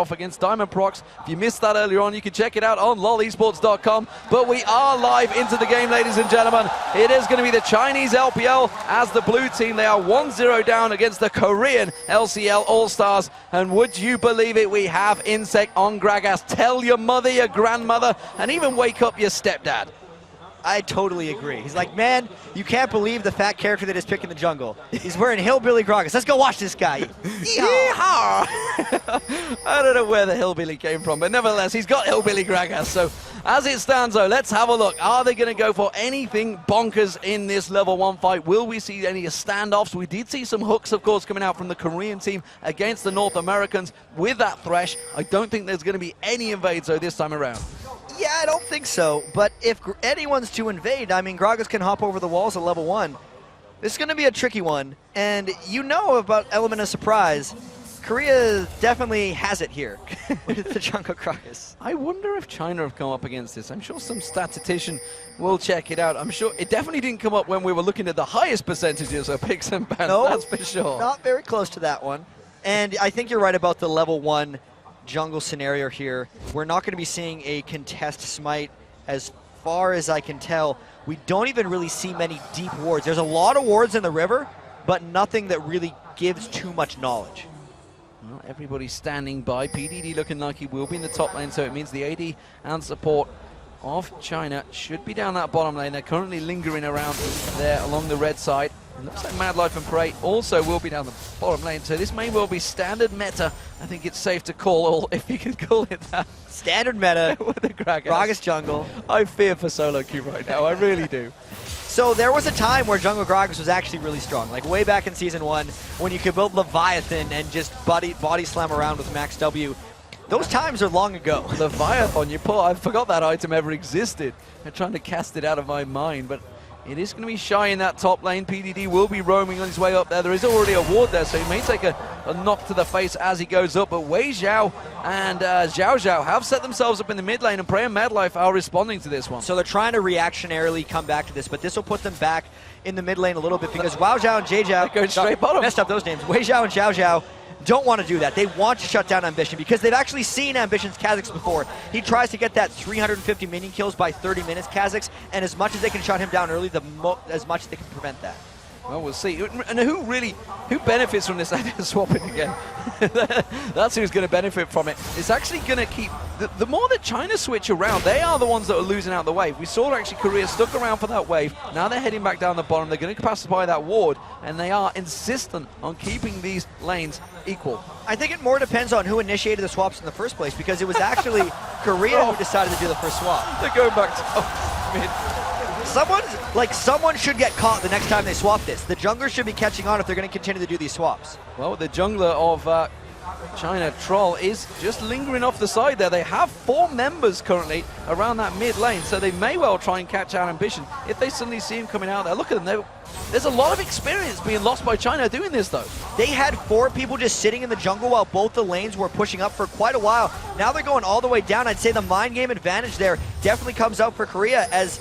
off against Diamond Prox. If you missed that earlier on, you can check it out on lolesports.com. But we are live into the game, ladies and gentlemen. It is going to be the Chinese LPL as the blue team. They are 1-0 down against the Korean LCL All-Stars. And would you believe it, we have Insect on Gragas. Tell your mother, your grandmother, and even wake up your stepdad. I totally agree. He's like, man, you can't believe the fat character that is picking the jungle. He's wearing Hillbilly Gragas. Let's go watch this guy. Yeehaw! I don't know where the Hillbilly came from, but nevertheless, he's got Hillbilly Gragas. So as it stands, though, let's have a look. Are they going to go for anything bonkers in this level 1 fight? Will we see any standoffs? We did see some hooks, of course, coming out from the Korean team against the North Americans with that Thresh. I don't think there's going to be any invades, though, this time around. Yeah, I don't think so. But if anyone's to invade, I mean, Gragas can hop over the walls at level 1. This is going to be a tricky one. And you know about element of surprise. Korea definitely has it here with the jungle Gragas. I wonder if China have come up against this. I'm sure some statistician will check it out. I'm sure it definitely didn't come up when we were looking at the highest percentages of picks and bans, no, that's for sure. Not very close to that one. And I think you're right about the level 1 jungle scenario here. We're not going to be seeing a contest smite as far as I can tell. We don't even really see many deep wards. There's a lot of wards in the river, but nothing that really gives too much knowledge. Well, everybody's standing by. PDD looking like he will be in the top lane, so it means the AD and support of China should be down that bottom lane. They're currently lingering around there along the red side. It looks like Mad Life and Prey also will be down the bottom lane, so this may well be standard meta. I think it's safe to call, if you can call it that. Standard meta with the Gragas jungle. I fear for solo queue right now, I really do. So there was a time where jungle Gragas was actually really strong, like way back in Season 1, when you could build Leviathan and just body slam around with Max W. Those times are long ago. Leviathan, I forgot that item ever existed. I'm trying to cast it out of my mind, but it is going to be shy in that top lane. PDD will be roaming on his way up there. There is already a ward there, so he may take a knock to the face as he goes up. But Wei Xiao and Zhao Zhao have set themselves up in the mid lane, and Prey and Mad Life are responding to this one. So they're trying to reactionarily come back to this, but this will put them back in the mid lane a little bit because Wao Zhao and Jay Zhao going straight bottom. Messed up those names. Wei Xiao and Zhao Zhao don't want to do that. They want to shut down Ambition because they've actually seen Ambition's Kha'Zix before. He tries to get that 350 minion kills by 30 minutes Kha'Zix, and as much as they can shut him down early, as much as they can prevent that. Well, we'll see. And who benefits from this idea of swapping again? That's who's going to benefit from it. It's actually going to keep... The more that China switch around, they are the ones that are losing out the wave. We saw actually Korea stuck around for that wave. Now they're heading back down the bottom. They're going to pass by that ward, and they are insistent on keeping these lanes equal. I think it more depends on who initiated the swaps in the first place, because it was actually Korea who decided to do the first swap. They're going back to mid. Someone should get caught the next time they swap this. The junglers should be catching on if they're going to continue to do these swaps. Well, the jungler of China, Troll, is just lingering off the side there. They have 4 members currently around that mid lane, so they may well try and catch out Ambition if they suddenly see him coming out there. Look at them. There's a lot of experience being lost by China doing this, though. They had 4 people just sitting in the jungle while both the lanes were pushing up for quite a while. Now they're going all the way down. I'd say the mind game advantage there definitely comes out for Korea, as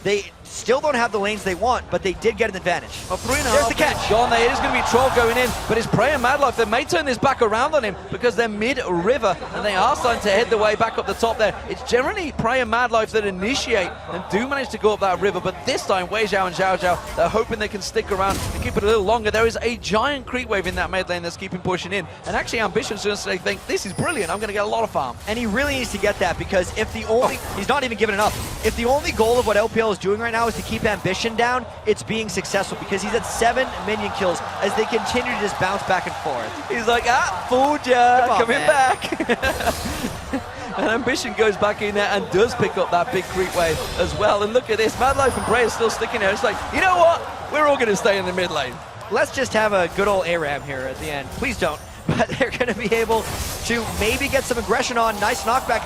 they still don't have the lanes they want, but they did get an advantage. Well, 3.5. There's the catch. Gone there. It is going to be Troll going in, but it's Prey and Mad Life. They may turn this back around on him because they're mid-river, and they are starting to head the way back up the top there. It's generally Prey and Mad Life that initiate and do manage to go up that river, but this time Wei Xiao and Zhao Zhao, they're hoping they can stick around and keep it a little longer. There is a giant creep wave in that mid lane that's keeping pushing in, and actually Ambition's just they think, this is brilliant, I'm going to get a lot of farm. And he really needs to get that, because if the only... He's not even giving it up. If the only goal of what LPL is doing right now is to keep Ambition down, it's being successful, because he's at 7 minion kills as they continue to just bounce back and forth. He's like, fooled ya, coming back. And Ambition goes back in there and does pick up that big creep wave as well. And look at this, Mad Life and Prey is still sticking there. It's like, you know what? We're all going to stay in the mid lane. Let's just have a good old ARAM here at the end. Please don't. But they're going to be able to maybe get some aggression on. Nice knockback.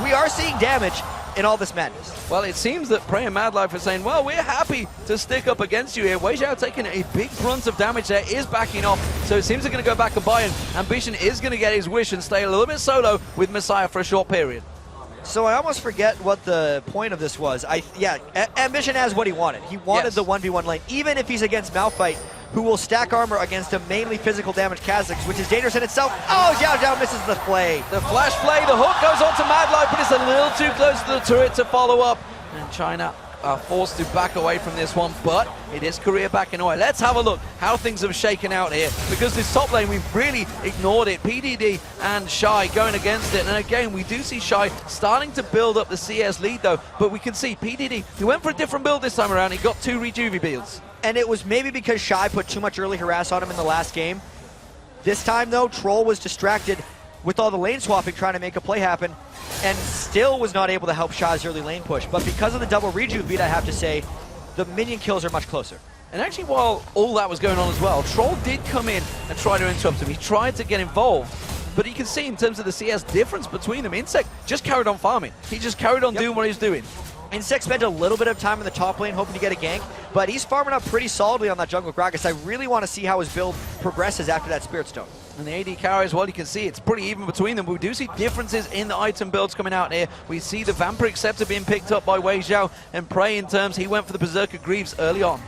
We are seeing damage in all this madness. Well, it seems that Prey and Mad Life are saying, well, we're happy to stick up against you here. Wei Xiao taking a big brunt of damage there, is backing off, so it seems they're going to go back and buy, and Ambition is going to get his wish and stay a little bit solo with Messiah for a short period. So I almost forget what the point of this was. Ambition has what he wanted. He wanted the 1v1 lane. Even if he's against Malphite, who will stack armor against a mainly physical damage Kha'Zix, which is dangerous in itself. Oh, Xiao Xiao misses the play. The flash play, the hook goes on to Mad Life, but it's a little too close to the turret to follow up. And China are forced to back away from this one, but it is Korea backing away. Let's have a look how things have shaken out here, because this top lane, we've really ignored it. PDD and Shy going against it, and again, we do see Shy starting to build up the CS lead though, but we can see PDD, he went for a different build this time around. He got 2 Rejuve builds. And it was maybe because Shy put too much early harass on him in the last game. This time though, Troll was distracted with all the lane swapping, trying to make a play happen, and still was not able to help Shy's early lane push. But because of the double Rejuve beat, I have to say, the minion kills are much closer. And actually, while all that was going on as well, Troll did come in and try to interrupt him. He tried to get involved, but you can see in terms of the CS difference between them, Insect just carried on farming. He just carried on doing what he was doing. Insect spent a little bit of time in the top lane hoping to get a gank, but he's farming up pretty solidly on that jungle Gragas. I really want to see how his build progresses after that Spirit Stone. And the AD carry as well, you can see it's pretty even between them. We do see differences in the item builds coming out here. We see the Vampiric Scepter being picked up by Wei Xiao, and Prey in terms, he went for the Berserker Greaves early on.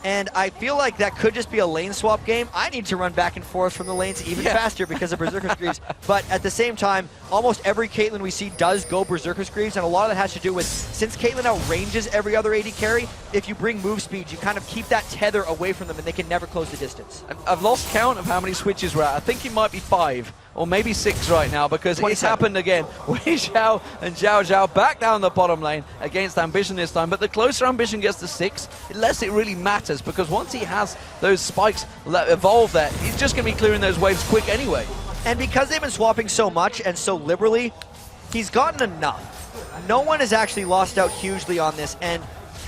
And I feel like that could just be a lane swap game. I need to run back and forth from the lanes even faster because of Berserker's Greaves. But at the same time, almost every Caitlyn we see does go Berserker's Greaves, and a lot of that has to do with, since Caitlyn outranges every other AD carry, if you bring move speed, you kind of keep that tether away from them and they can never close the distance. I've lost count of how many switches we're at. I think it might be 5. Or maybe 6 right now, because it's happened again. Wei Xiao and Xiao Xiao back down the bottom lane against Ambition this time, but the closer Ambition gets to 6, the less it really matters, because once he has those spikes evolve there, he's just going to be clearing those waves quick anyway. And because they've been swapping so much and so liberally, he's gotten enough. No one has actually lost out hugely on this, and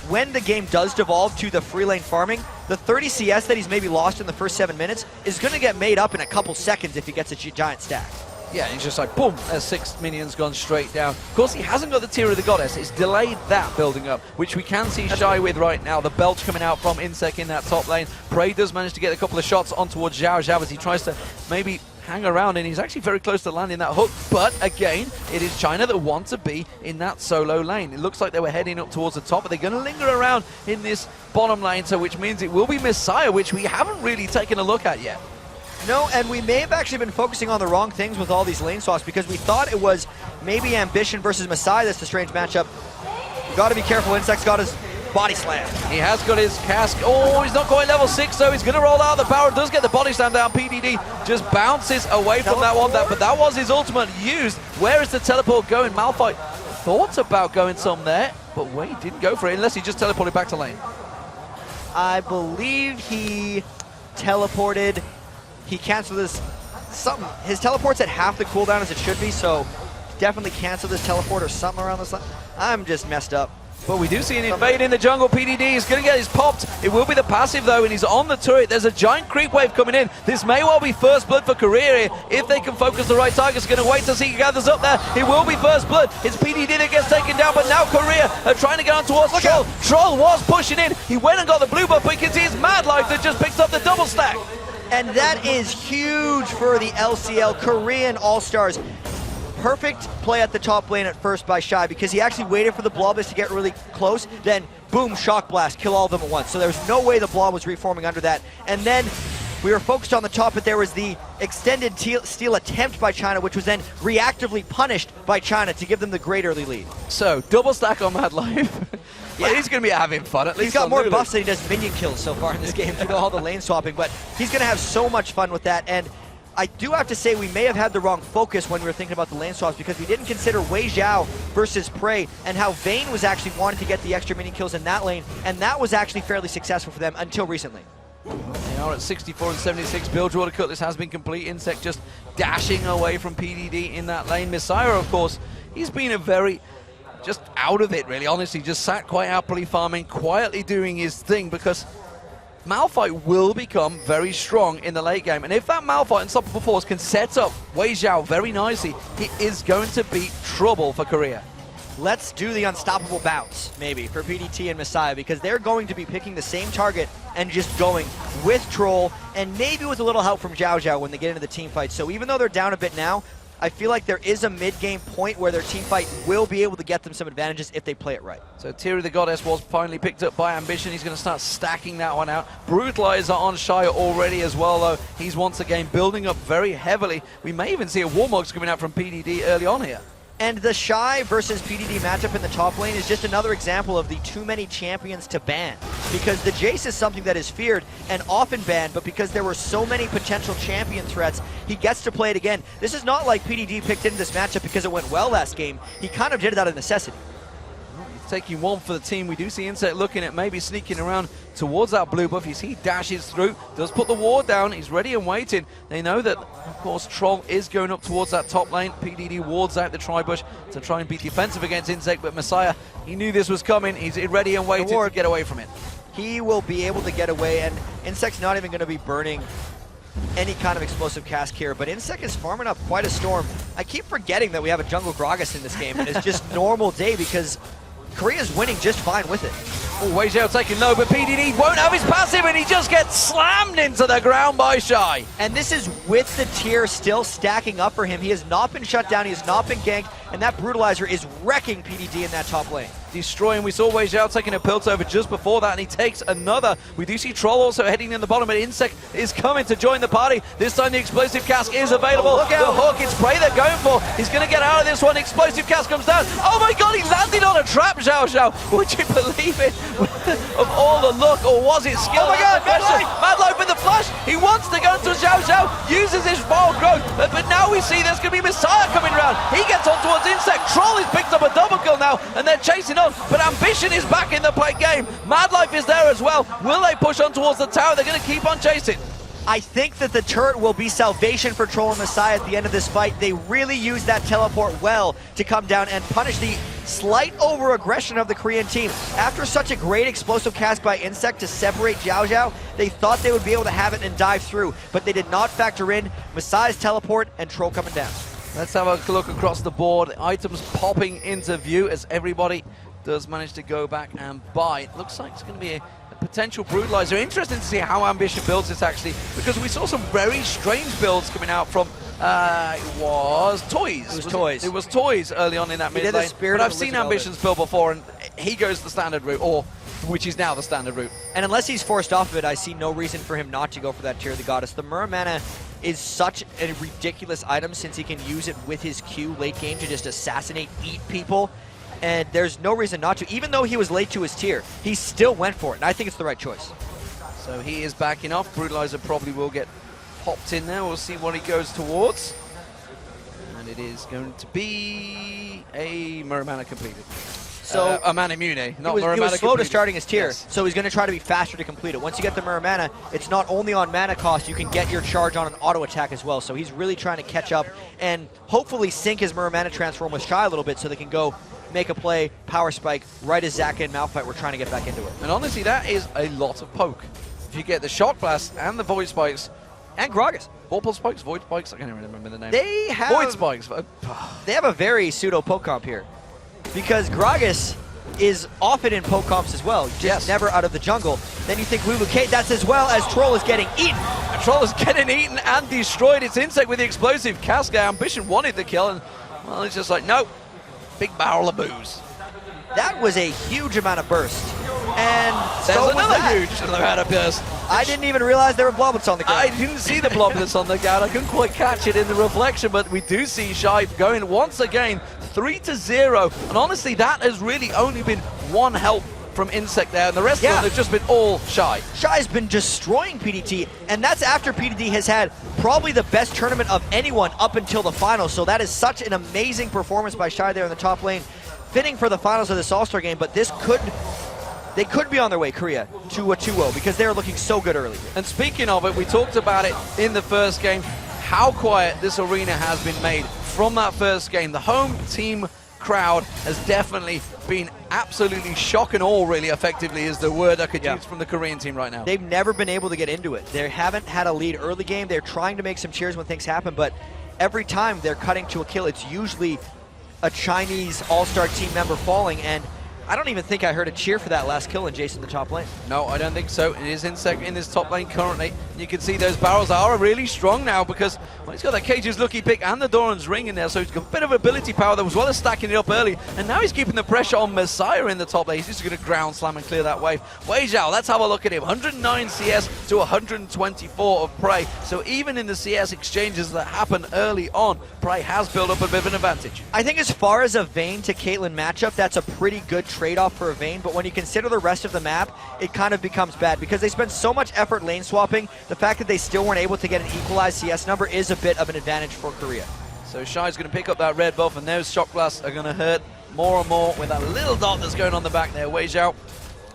when the game does devolve to the free lane farming, the 30 CS that he's maybe lost in the first 7 minutes is going to get made up in a couple seconds if he gets a giant stack. Yeah, he's just like, boom, there's 6 minions gone straight down. Of course, he hasn't got the Tear of the Goddess. It's delayed that building up, which we can see Shy with right now. The belch coming out from Insect in that top lane. Prey does manage to get a couple of shots on towards Xiao Xiao as he tries to maybe hang around, and he's actually very close to landing that hook. But again, it is China that want to be in that solo lane. It looks like they were heading up towards the top, but they're going to linger around in this bottom lane, so which means it will be Messiah, which we haven't really taken a look at yet. No, and we may have actually been focusing on the wrong things with all these lane swaps, because we thought it was maybe Ambition versus Messiah that's the strange matchup. You got to be careful. Insect's got his body slam. He has got his cask. Oh, he's not quite level 6, so he's going to roll out. The Barrow does get the body slam down. PDD just bounces away from that one, but that was his ultimate used. Where is the teleport going? Malphite thought about going some there, but wait, didn't go for it unless he just teleported back to lane. I believe he teleported. He canceled his something. His teleport's at half the cooldown as it should be, so definitely canceled his teleport or something around this line. I'm just messed up. But we do see an invade in the jungle. PDD is going to get his popped. It will be the passive though, and he's on the turret. There's a giant creep wave coming in. This may well be first blood for Korea here. If they can focus the right target, it's going to wait till he gathers up there. It will be first blood. It's PDD that gets taken down, but now Korea are trying to get on towards Troll. Troll was pushing in. He went and got the blue buff, but you can see his Mad Life that just picked up the double stack. And that is huge for the LCL Korean All-Stars. Perfect play at the top lane at first by Shy, because he actually waited for the Blobus to get really close, then boom, Shock Blast, kill all of them at once. So there's no way the Blob was reforming under that. And then we were focused on the top, but there was the extended steal attempt by China, which was then reactively punished by China to give them the great early lead. So, double stack on Mad Life. Yeah, he's going to be having fun, at least. He's got more buffs than he does minion kills so far in this game through all the lane swapping, but he's going to have so much fun with that. And I do have to say we may have had the wrong focus when we were thinking about the lane swaps, because we didn't consider Wei Xiao versus Prey and how Vayne was actually wanting to get the extra minion kills in that lane, and that was actually fairly successful for them until recently. They are at 64 and 76. Build Water Cutlass has been complete. Insect just dashing away from PDD in that lane. Messiah, of course, he's been a very just out of it, really, honestly. Just sat quite happily farming, quietly doing his thing, because Malphite will become very strong in the late game. And if that Malphite Unstoppable Force can set up Wei Xiao very nicely, he is going to be trouble for Korea. Let's do the unstoppable bounce, maybe, for PDT and Messiah, because they're going to be picking the same target and just going with Troll, and maybe with a little help from Xiao Xiao when they get into the team fight. So even though they're down a bit now, I feel like there is a mid-game point where their team fight will be able to get them some advantages if they play it right. So Teary the Goddess was finally picked up by Ambition. He's going to start stacking that one out. Brutalizer on Shy already as well, though. He's once again building up very heavily. We may even see a Warmogs coming out from PDD early on here. And the Shy versus PDD matchup in the top lane is just another example of the too many champions to ban. Because the Jace is something that is feared and often banned, but because there were so many potential champion threats, he gets to play it again. This is not like PDD picked into this matchup because it went well last game. He kind of did it out of necessity. He's taking one for the team. We do see Insect looking at maybe sneaking around towards that blue buff. He dashes through, does put the ward down. He's ready and waiting. They know that, of course, Troll is going up towards that top lane. PDD wards out the Tribush to try and be defensive against Insect, but Messiah, he knew this was coming. He's ready and waiting to get away from it. He will be able to get away, and Insect's not even going to be burning any kind of explosive cask here, but Insect is farming up quite a storm. I keep forgetting that we have a jungle Gragas in this game, and it's just normal day because Korea's winning just fine with it. Oh, Wei Xiao taking low, but PDD won't have his passive, and he just gets slammed into the ground by Shy. And this is with the tier still stacking up for him. He has not been shut down, he has not been ganked, and that Brutalizer is wrecking PDD in that top lane. Destroying. We saw Wei Xiao taking a pilt over just before that, and he takes another. We do see Troll also heading in the bottom, but Insect is coming to join the party. This time the explosive cask is available. Oh, look out. The hook, it's Prey they're going for. He's going to get out of this one. Explosive cask comes down. Oh my god, he landed on a trap, Xiao Xiao. Would you believe it? Of all the luck, or was it skill? Oh my god, Mad Life with the flash. He wants to go to Xiao Xiao, uses his file growth, but now we see there's going to be Messiah coming around. He gets on towards Insect. Troll has picked up a double kill now, and they're chasing on, but Ambition is back in the play game. Mad Life is there as well. Will they push on towards the tower? They're going to keep on chasing. I think that the turret will be salvation for Troll and Messiah at the end of this fight. They really used that teleport well to come down and punish the slight over-aggression of the Korean team. After such a great explosive cast by Insect to separate Xiao Xiao, they thought they would be able to have it and dive through, but they did not factor in Messiah's teleport and Troll coming down. Let's have a look across the board. Items popping into view as everybody does manage to go back and buy. It looks like it's going to be a potential Brutalizer. Interesting to see how Ambition builds this actually, because we saw some very strange builds coming out from it was Toys. It was Toys early on in that mid lane. But I've seen Ambition's build before, and he goes the standard route, or which is now the standard route. And unless he's forced off of it, I see no reason for him not to go for that Tear of the Goddess. The Muramana is such a ridiculous item since he can use it with his Q late game to just assassinate, eat people. And there's no reason not to. Even though he was late to his tier, he still went for it, and I think it's the right choice. So he is backing off. Brutalizer probably will get popped in there. We'll see what he goes towards. And it is going to be a Muramana completed. So a Mana Mune, not Muramana. He was slow to starting his tier, yes. so he's going to try to be faster to complete it. Once you get the Muramana, it's not only on mana cost, you can get your charge on an auto attack as well. So he's really trying to catch up and hopefully sync his Muramana transform with Shy a little bit so they can go make a play, power spike, right as Zaka and Malphite were trying to get back into it. And honestly, that is a lot of poke. If you get the Shock Blast and the Void Spikes. And Gragas. Vorpal Spikes? Void Spikes? I can't even remember the name. They have Void Spikes. They have a very pseudo poke comp here. Because Gragas is often in poke comps as well, just never out of the jungle. Then you think Lulu Kate, that's as well as Troll is getting eaten. Troll is getting eaten and destroyed. It's Insect with the explosive cast. Ambition wanted the kill, and well, it's just like, nope. Big barrel of booze. That was a huge amount of burst. And there's so another huge amount of burst. I didn't even realize there were bloblets on the ground. I didn't see the bloblets on the ground. I couldn't quite catch it in the reflection, but we do see Shy going once again 3-0. And honestly, that has really only been one help from Insect there, and the rest of them have just been all Shy. Shy's been destroying PDT, and that's after PDT has had probably the best tournament of anyone up until the finals, so that is such an amazing performance by Shy there in the top lane, fitting for the finals of this All-Star game, but they could be on their way, Korea, to a 2-0, because they're looking so good early. And speaking of it, we talked about it in the first game, how quiet this arena has been made from that first game. The home team crowd has definitely been absolutely shock and awe, really, effectively, is the word I could use from the Korean team right now. They've never been able to get into it. They haven't had a lead early game. They're trying to make some cheers when things happen, but every time they're cutting to a kill, it's usually a Chinese all-star team member falling, and I don't even think I heard a cheer for that last kill in Jason the top lane. No, I don't think so. It is Insect in this top lane currently. You can see those barrels are really strong now because well, he's got that Cage's Lucky Pick and the Doran's Ring in there, so he's got a bit of ability power as well as stacking it up early. And now he's keeping the pressure on Messiah in the top lane. He's just going to ground slam and clear that wave. Wei Zhao, let's have a look at him. 109 CS to 124 of Prey. So even in the CS exchanges that happen early on, Prey has built up a bit of an advantage. I think as far as a Vayne to Caitlyn matchup, that's a pretty good trade-off for a Vayne, but when you consider the rest of the map, it kind of becomes bad because they spend so much effort lane swapping. The fact that they still weren't able to get an equalized CS number is a bit of an advantage for Korea. So Shai's going to pick up that red buff, and those shock blasts are going to hurt more and more with that little dot that's going on the back there. Wei Zhao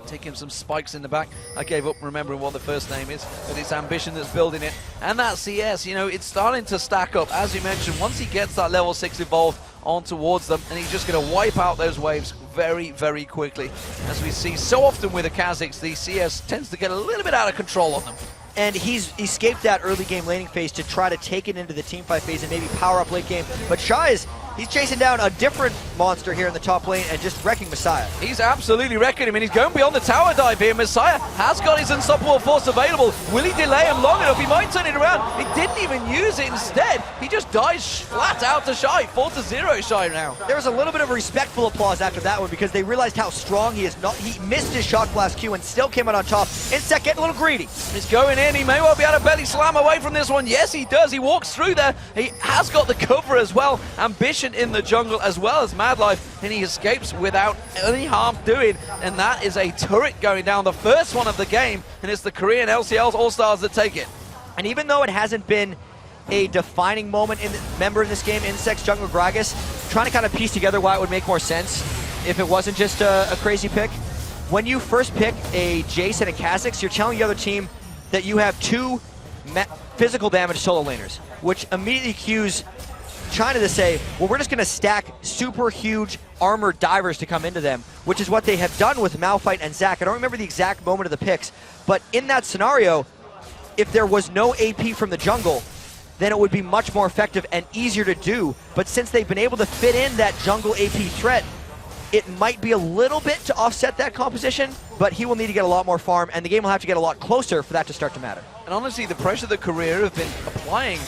taking some spikes in the back. I gave up remembering what the first name is, but it's ambition that's building it. And that CS, you know, it's starting to stack up. As you mentioned, once he gets that level 6 evolve on towards them, and he's just going to wipe out those waves very, very quickly. As we see so often with the Kazakhs, the CS tends to get a little bit out of control on them. And he's escaped that early game laning phase to try to take it into the teamfight phase and maybe power up late game. But Shai he's chasing down a different monster here in the top lane and just wrecking Messiah. He's absolutely wrecking him, and he's going beyond the tower dive here. Messiah has got his unstoppable force available. Will he delay him long enough? He might turn it around. He didn't even use it. Instead, he just dies flat out to Shai. 4-0 Shai now. There was a little bit of respectful applause after that one because they realized how strong he is. He missed his shock blast Q and still came out on top. Insect getting a little greedy. He's going in. He may well be able to belly slam away from this one. Yes, he does. He walks through there. He has got the cover as well. Ambition in the jungle as well as Madlife, and he escapes without any harm doing. And that is a turret going down, the first one of the game, and it's the Korean LCL's All-Stars that take it. And even though it hasn't been a defining moment in this game, Insect's jungle Gragas, trying to kind of piece together why it would make more sense if it wasn't just a crazy pick. When you first pick a Jace and a Kha'Zix, you're telling the other team that you have two physical damage solo laners, which immediately cues China to say, well, we're just going to stack super huge armored divers to come into them, which is what they have done with Malphite and Zac. I don't remember the exact moment of the picks, but in that scenario, if there was no AP from the jungle, then it would be much more effective and easier to do. But since they've been able to fit in that jungle AP threat, it might be a little bit to offset that composition, but he will need to get a lot more farm, and the game will have to get a lot closer for that to start to matter. And honestly, the pressure that Korea have been applying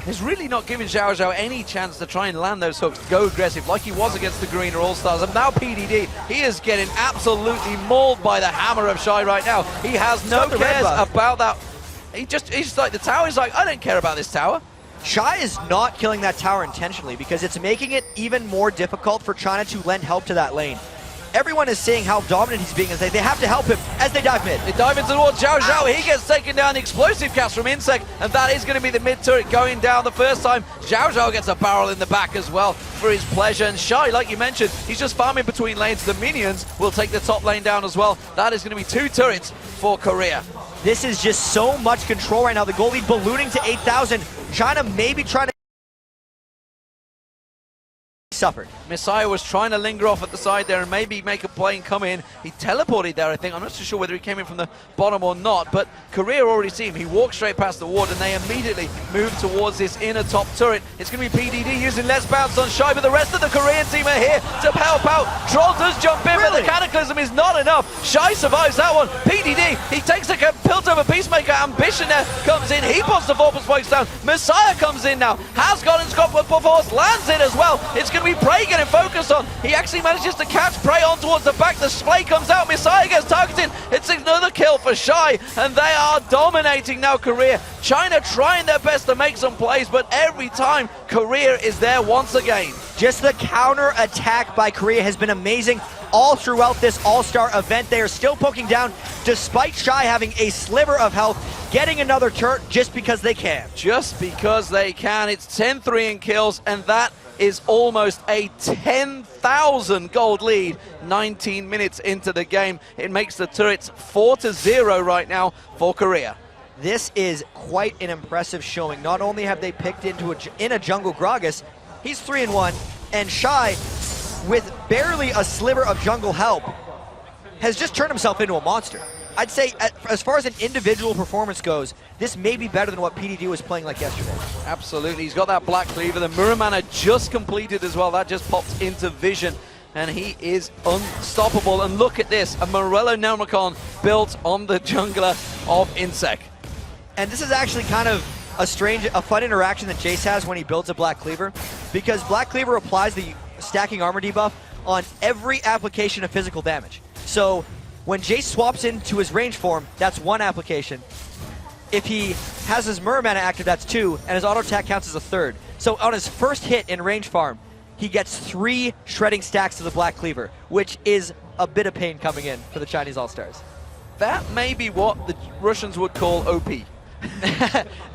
is really not giving Xiao Zhao any chance to try and land those hooks, go aggressive like he was against the Greener All-Stars. And now PDD, he is getting absolutely mauled by the hammer of Shai right now. He has no cares about that. He's like, the tower is like, I don't care about this tower. Shai is not killing that tower intentionally because it's making it even more difficult for China to lend help to that lane. Everyone is seeing how dominant he's being, as they have to help him as they dive mid. They dive into towards Xiao Zhao. He gets taken down. The explosive cast from Insect, and that is going to be the mid turret going down the first time. Xiao Zhao gets a barrel in the back as well for his pleasure. And Shai, like you mentioned, he's just farming between lanes. The minions will take the top lane down as well. That is going to be 2 turrets for Korea. This is just so much control right now. The goal lead ballooning to 8,000. China maybe trying to suffered. Messiah was trying to linger off at the side there and maybe make a plane come in. He teleported there, I think. I'm not so sure whether he came in from the bottom or not, but Korea already see him. He walked straight past the ward and they immediately moved towards this inner top turret. It's going to be PDD using Let's Bounce on Shai, but the rest of the Korean team are here to help out. Troll does jump in, but the Cataclysm is not enough. Shai survives that one. PDD, he takes a tilt over Peacemaker. Ambition there comes in. He puts the 4 points down. Messiah comes in now. Has gotten Scott Force, lands it as well. It's going to be Prey getting focused on. He actually manages to catch Prey on towards the back. The splay comes out. Messiah gets targeted. It's another kill for Shai, and they are dominating now Korea. China trying their best to make some plays, but every time Korea is there once again. Just the counter attack by Korea has been amazing all throughout this all-star event. They are still poking down despite Shai having a sliver of health, getting another turret just because they can. Just because they can. It's 10-3 in kills, and that is almost a 10,000 gold lead 19 minutes into the game. It makes the turrets 4-0 right now for Korea. This is quite an impressive showing. Not only have they picked in a jungle Gragas, he's 3-1, and Shai, with barely a sliver of jungle help, has just turned himself into a monster. I'd say, as far as an individual performance goes, this may be better than what PDD was playing like yesterday. Absolutely, he's got that Black Cleaver. The Mirror Mana just completed as well. That just popped into vision, and he is unstoppable. And look at this, a Morello Necromon built on the jungler of Insect. And this is actually kind of a fun interaction that Jace has when he builds a Black Cleaver, because Black Cleaver applies the stacking armor debuff on every application of physical damage. So when Jace swaps into his range form, that's one application. If he has his Muramana active, that's 2, and his auto attack counts as a 3rd. So on his first hit in range farm, he gets 3 shredding stacks to the Black Cleaver, which is a bit of pain coming in for the Chinese All-Stars. That may be what the Russians would call OP.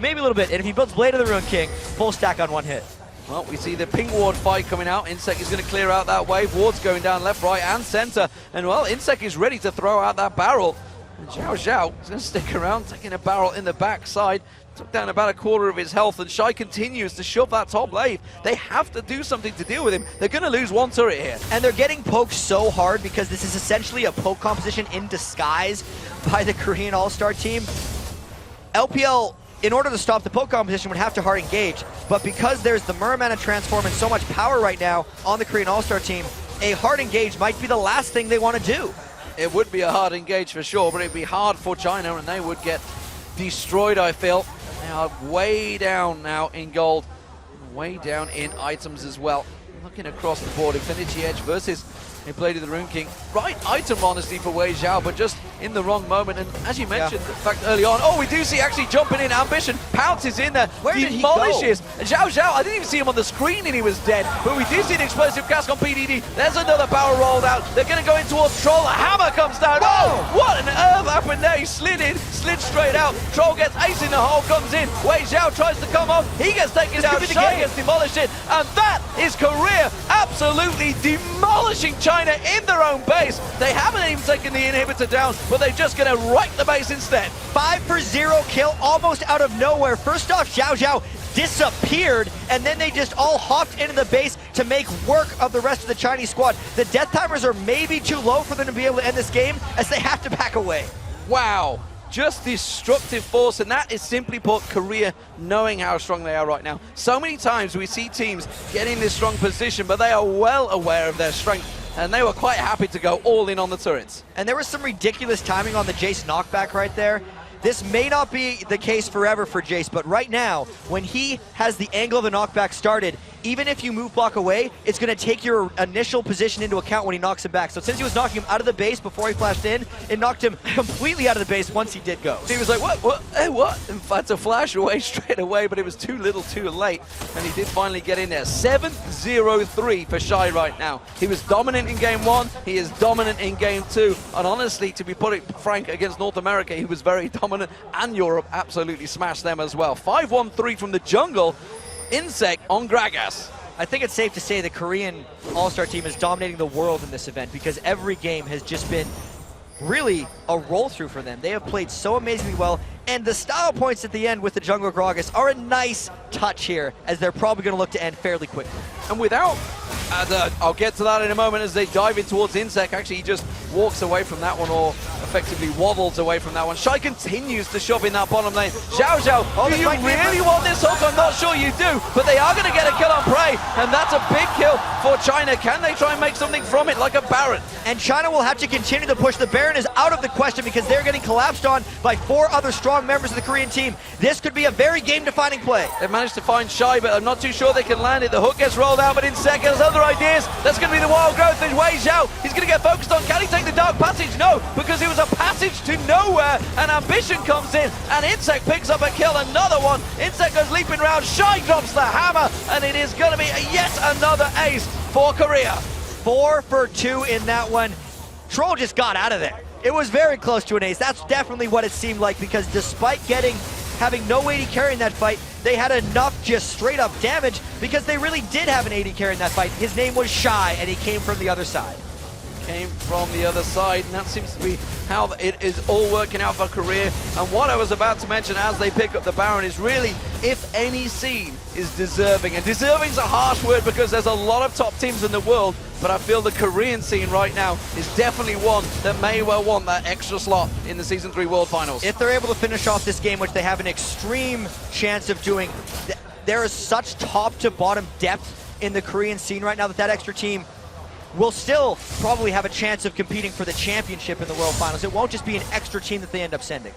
Maybe a little bit, and if he builds Blade of the Ruin King, full stack on 1 hit. Well, we see the pink ward fight coming out. Insec is going to clear out that wave. Ward's going down left, right, and center. And, well, Insec is ready to throw out that barrel. And Zhao Zhao is going to stick around, taking a barrel in the backside. Took down about a quarter of his health, and Shy continues to shove that top lane. They have to do something to deal with him. They're going to lose 1 turret here. And they're getting poked so hard because this is essentially a poke composition in disguise by the Korean All-Star team. LPL, in order to stop the poke competition, would have to hard engage, but because there's the Muramana transform and so much power right now on the Korean All-Star team, a hard engage might be the last thing they want to do. It would be a hard engage for sure, but it'd be hard for China, and they would get destroyed, I feel. They are way down now in gold, way down in items as well. Looking across the board, Infinity Edge versus a Blade of the Rune King. Right item, honestly, for Wei Zhao, but just in the wrong moment. And as you mentioned, the fact early on, we do see actually jumping in. Ambition pounces in there, Where did he demolishes. go? And Zhao Zhao, I didn't even see him on the screen and he was dead, but we do see the explosive cast on PDD. There's another barrel rolled out. They're going to go in towards Troll. A hammer comes down. Whoa! Oh, what on earth happened there? He slid in, slid straight out. Troll gets ace in the hole, comes in. Wei Zhao tries to come off. He gets taken down. Shy gets demolished in. And that is Korea absolutely demolishing China in their own base. They haven't even taken the inhibitor down, but they're just going to right the base instead. 5-for-0 kill almost out of nowhere. First off, Zhao Zhao disappeared, and then they just all hopped into the base to make work of the rest of the Chinese squad. The death timers are maybe too low for them to be able to end this game, as they have to back away. Wow. Just destructive force, and that is simply put Korea knowing how strong they are right now. So many times we see teams get in this strong position, but they are well aware of their strength, and they were quite happy to go all in on the turrets. And there was some ridiculous timing on the Jace knockback right there. This may not be the case forever for Jace, but right now, when he has the angle of the knockback started, even if you move block away, it's going to take your initial position into account when he knocks him back. So since he was knocking him out of the base before he flashed in, it knocked him completely out of the base once he did go. So he was like, what, hey, what? In fact, to flash away straight away, but it was too little too late, and he did finally get in there. 7-0-3 for Shy right now. He was dominant in game 1, he is dominant in game 2, and honestly, to be putting frank against North America, he was very dominant, and Europe absolutely smashed them as well. 5-1-3 from the jungle. Insec on Gragas. I think it's safe to say the Korean All-Star team is dominating the world in this event, because every game has just been really a roll-through for them. They have played so amazingly well, and the style points at the end with the jungle Gragas are a nice touch here, as they're probably going to look to end fairly quickly. And without, I'll get to that in a moment as they dive in towards Insec. Actually, he just walks away from that one, or effectively waddles away from that one. Shy continues to shove in that bottom lane. Zhao Zhao, do you really want this hook? I'm not sure you do, but they are going to get a kill on Prey, and that's a big kill for China. Can they try and make something from it, like a Baron? And China will have to continue to push. The Baron is out of the question because they're getting collapsed on by 4 other strong members of the Korean team. This could be a very game-defining play. They've managed to find Shy, but I'm not too sure they can land it. The hook gets rolled out, but Insec has other ideas. That's going to be the wild growth. There's Wei Zhao. He's going to get focused on. Can he take the dark passage? No, because it was a passage to nowhere, and Ambition comes in, and Insec picks up a kill. Another one. Insec goes leaping around. Shy drops the hammer, and it is going to be yet another ace for Korea. 4 for 2 in that one. Troll just got out of there. It was very close to an ace. That's definitely what it seemed like, because despite having no AD carry in that fight, they had enough just straight up damage, because they really did have an AD carry in that fight. His name was Shy, and he came from the other side. Came from the other side, and that seems to be how it is all working out for Korea. And what I was about to mention as they pick up the Baron is really, if any scene is deserving, and deserving is a harsh word because there's a lot of top teams in the world, but I feel the Korean scene right now is definitely one that may well want that extra slot in the Season 3 World Finals. If they're able to finish off this game, which they have an extreme chance of doing, there is such top to bottom depth in the Korean scene right now that extra team will still probably have a chance of competing for the championship in the World Finals. It won't just be an extra team that they end up sending.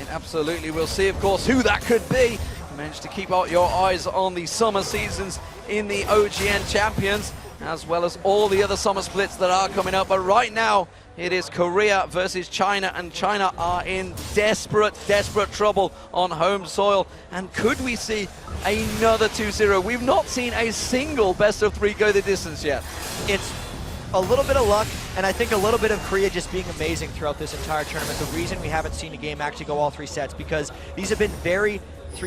It absolutely. We'll see, of course, who that could be. You managed to keep out your eyes on the summer seasons in the OGN Champions, as well as all the other summer splits that are coming up. But right now, it is Korea versus China, and China are in desperate trouble on home soil. And could we see another 2-0? We've not seen a single best of 3 go the distance yet. It's a little bit of luck, and I think a little bit of Korea just being amazing throughout this entire tournament. The reason we haven't seen a game actually go all 3 sets, because these have been 3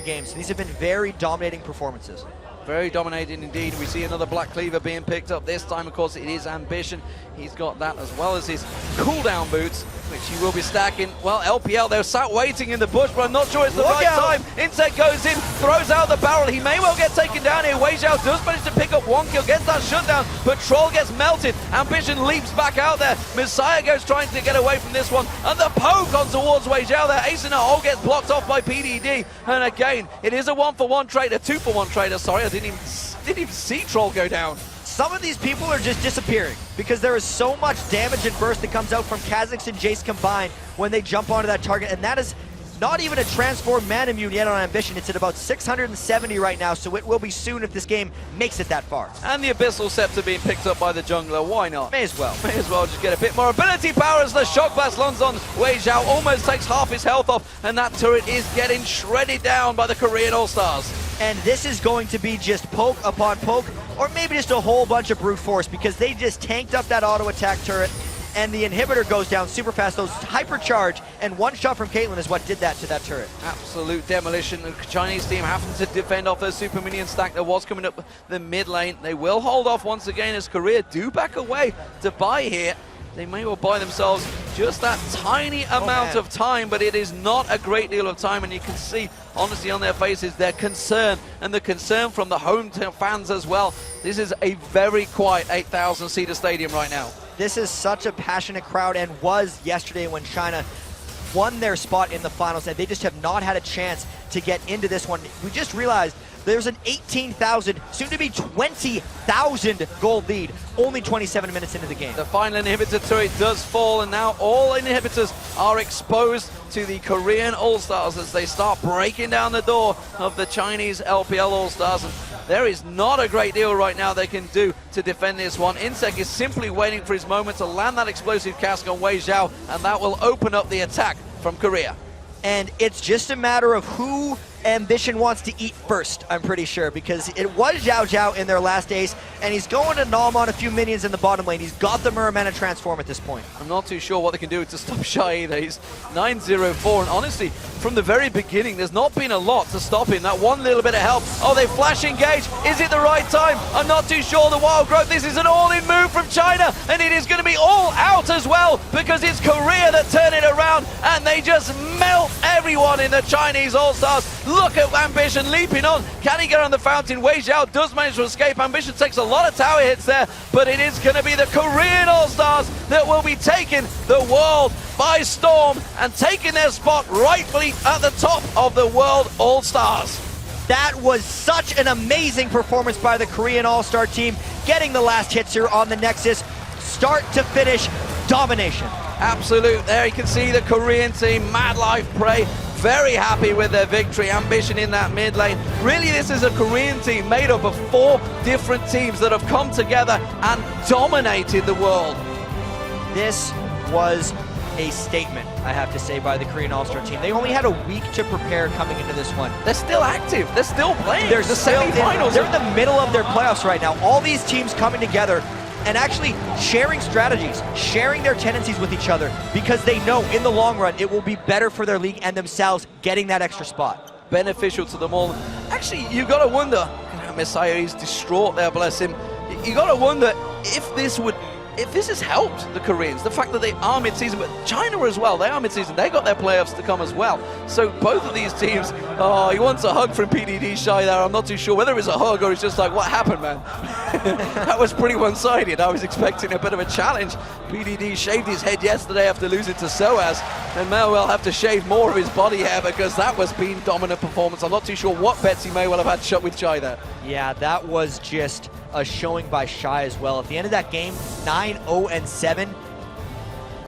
games. These have been very dominating performances. Very dominating indeed. We see another Black Cleaver being picked up. This time, of course, it is Ambition. He's got that as well as his cooldown boots, which he will be stacking. Well, LPL, they're sat waiting in the bush, but I'm not sure it's the right time. Insect goes in, throws out the barrel. He may well get taken down here. Wei Xiao does manage to pick up 1 kill, gets that shutdown, but Troll gets melted. Ambition leaps back out there. Messiah goes trying to get away from this one, and the poke on towards Wei Xiao there. Ace in a hole gets blocked off by PDD, and again, it is a 1-for-1 trade, a 2-for-1 trade. Sorry, I didn't even see Troll go down. Some of these people are just disappearing because there is so much damage and burst that comes out from Kha'Zix and Jace combined when they jump onto that target, and that is not even a transformed man immune yet on Ambition. It's at about 670 right now, so it will be soon if this game makes it that far. And the Abyssal Scepter being picked up by the jungler, why not? May as well. May as well just get a bit more ability power as the Shock Blast lands on Wei Xiao, almost takes half his health off, and that turret is getting shredded down by the Korean All-Stars. And this is going to be just poke upon poke, or maybe just a whole bunch of brute force, because they just tanked up that auto attack turret, and the inhibitor goes down super fast. Those hypercharge, and 1 shot from Caitlyn is what did that to that turret. Absolute demolition. The Chinese team having to defend off their super minion stack that was coming up the mid lane. They will hold off once again as Korea do back away to buy here. They may well buy themselves just that tiny amount of time, but it is not a great deal of time, and you can see, honestly, on their faces, their concern, and the concern from the home fans as well. This is a very quiet 8,000-seater stadium right now. This is such a passionate crowd, and was yesterday when China won their spot in the finals, and they just have not had a chance to get into this one. We just realized there's an 18,000, soon to be 20,000 gold lead, only 27 minutes into the game. The final inhibitor turret does fall, and now all inhibitors are exposed to the Korean All-Stars as they start breaking down the door of the Chinese LPL All-Stars. And there is not a great deal right now they can do to defend this one. Insect is simply waiting for his moment to land that explosive cask on Wei Xiao, and that will open up the attack from Korea. And it's just a matter of who Ambition wants to eat first, I'm pretty sure, because it was Zhao Zhao in their last ace, and he's going to nom on a few minions in the bottom lane. He's got the Muramana transform at this point. I'm not too sure what they can do to stop Shy either. He's 9-0-4, and honestly, from the very beginning, there's not been a lot to stop him. That one little bit of help. Oh, they flash engage. Is it the right time? I'm not too sure. The Wild Growth, this is an all-in move from China, and it is going to be all out as well, because it's Korea that turn it around, and they just melt everyone in the Chinese All-Stars. Look at Ambition leaping on. Can he get on the fountain? Wei Xiao does manage to escape. Ambition takes a lot of tower hits there, but it is going to be the Korean All-Stars that will be taking the world by storm and taking their spot rightfully at the top of the World All-Stars. That was such an amazing performance by the Korean All-Star team, getting the last hits here on the Nexus. Start to finish, domination. Absolute. There you can see the Korean team, Mad Life Prey, very happy with their victory. Ambition in that mid lane. Really, this is a Korean team made up of 4 different teams that have come together and dominated the world. This was a statement, I have to say, by the Korean All-Star team. They only had a week to prepare coming into this one. They're still active. They're still playing. They're the semi-finals. They're in the middle of their playoffs right now. All these teams coming together and actually sharing strategies, sharing their tendencies with each other, because they know in the long run it will be better for their league and themselves getting that extra spot. Beneficial to them all. Actually, you got to wonder, Messiah is distraught there, bless him. You got to wonder if this has helped the Koreans, the fact that they are mid-season, but China as well, they are mid-season, they got their playoffs to come as well. So both of these teams, oh, he wants a hug from PDD Shy there. I'm not too sure whether it's a hug or it's just like, what happened, man? That was pretty one-sided. I was expecting a bit of a challenge. PDD shaved his head yesterday after losing to SOAS, and may well have to shave more of his body hair because that was being dominant performance. I'm not too sure what bets he may well have had shot with Shy there. Yeah, that was just a showing by Shy as well. At the end of that game, 9-0-7,